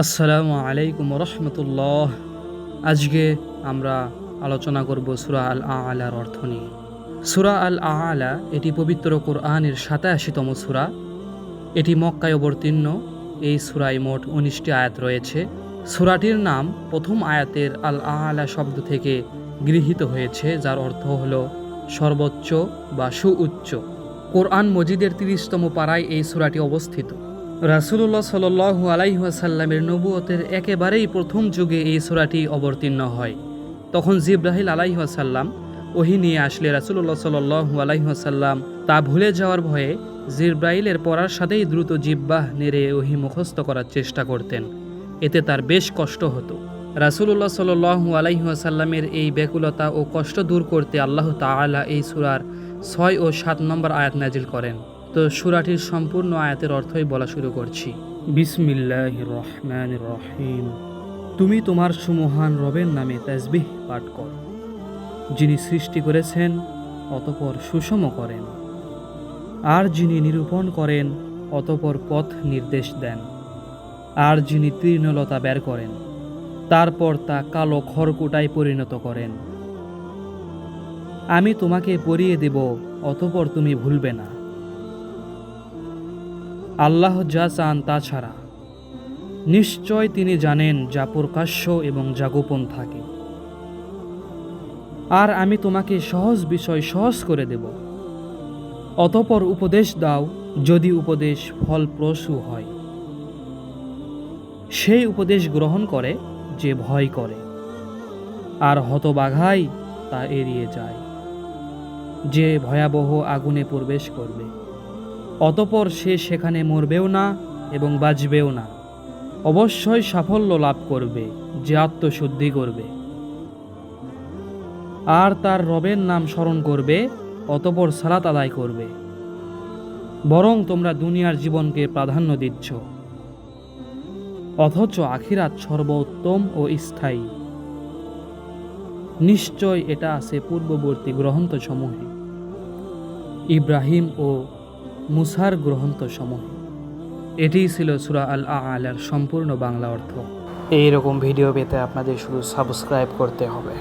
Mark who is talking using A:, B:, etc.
A: আসসালামু আলাইকুম রহমতুল্লাহ। আজকে আমরা আলোচনা করব সূরা আল আ'লার অর্থ নিয়ে। সূরা আল আ'লা এটি পবিত্র কোরআনের ৮৭তম সূরা। এটি মক্কায় অবতীর্ণ। এই সূরায় মোট ১৯টি আয়াত রয়েছে। সূরাটির নাম প্রথম আয়াতের আল আ'লা শব্দ থেকে গৃহীত হয়েছে, যার অর্থ হল সর্বোচ্চ বা সুউচ্চ। কোরআন মজিদের ৩০তম পারায় এই সূরাটি অবস্থিত। রাসূলুল্লাহ সাল্লাল্লাহু আলাইহি ওয়াসাল্লামের নবুয়তের একেবারেই প্রথম যুগে এই সূরাটি অবতীর্ণ হয়। তখন জিবরাইল আলাইহিস সালাম ওহী নিয়ে আসলে রাসূলুল্লাহ সাল্লাল্লাহু আলাইহি ওয়াসাল্লাম তা ভুলে যাওয়ার ভয়ে জিবরাইলের পড়ার সাথেই দ্রুত জিহ্বা নেড়ে ওহী মুখস্থ করার চেষ্টা করতেন। এতে তার বেশ কষ্ট হতো। রাসূলুল্লাহ সাল্লাল্লাহু আলাইহি ওয়াসাল্লামের এই ব্যাকুলতা ও কষ্ট দূর করতে আল্লাহ তাআলা এই সূরার ৬ ও ৭ নম্বর আয়াত নাজিল করেন। তো সূরাটির সম্পূর্ণ আয়াতের অর্থই বলা শুরু করছি। বিসমিল্লাহির রহমানির রহিম। তুমি তোমার সুমহান রবের নামে তাসবিহ পাঠ কর, যিনি সৃষ্টি করেছেন অতঃপর সুষম করেন, আর যিনি নিরূপণ করেন অতঃপর পথ নির্দেশ দেন, আর যিনি তৃণলতা বের করেন তারপর তা কালো খড়কুটায় পরিণত করেন। আমি তোমাকে পড়িয়ে দেব, অতঃপর তুমি ভুলবে না। আল্লাহ যা চান তা ছাড়া, নিশ্চয় তিনি জানেন যা প্রকাশ্য এবং যা গোপন থাকে। আর আমি তোমাকে সহজ বিষয় সহজ করে দেব। অতঃপর উপদেশ দাও, যদি উপদেশ ফলপ্রসূ হয়। সেই উপদেশ গ্রহণ করে যে ভয় করে, আর হতবাঘাই তা এড়িয়ে যায়, যে ভয়াবহ আগুনে প্রবেশ করবে। অতঃপর সে সেখানে মরবেও না এবং বাঁচবেও না। অবশ্যই সাফল্য লাভ করবে যে আত্মশুদ্ধি করবে আর তার রবের নাম স্মরণ করবে, অতঃপর সালাত আদায় করবে। বরং তোমরা দুনিয়ার জীবনকে প্রাধান্য দিচ্ছ, অথচ আখিরাত সর্বোত্তম ও স্থায়ী। নিশ্চয় এটা আছে পূর্ববর্তী গ্রন্থসমূহে, ইব্রাহিম ও মুসার গ্রন্থসমূহে। এটিই ছিল সূরা আল আ'লার সম্পূর্ণ বাংলা অর্থ। এইরকম ভিডিও পেতে আপনাদের শুধু সাবস্ক্রাইব করতে হবে।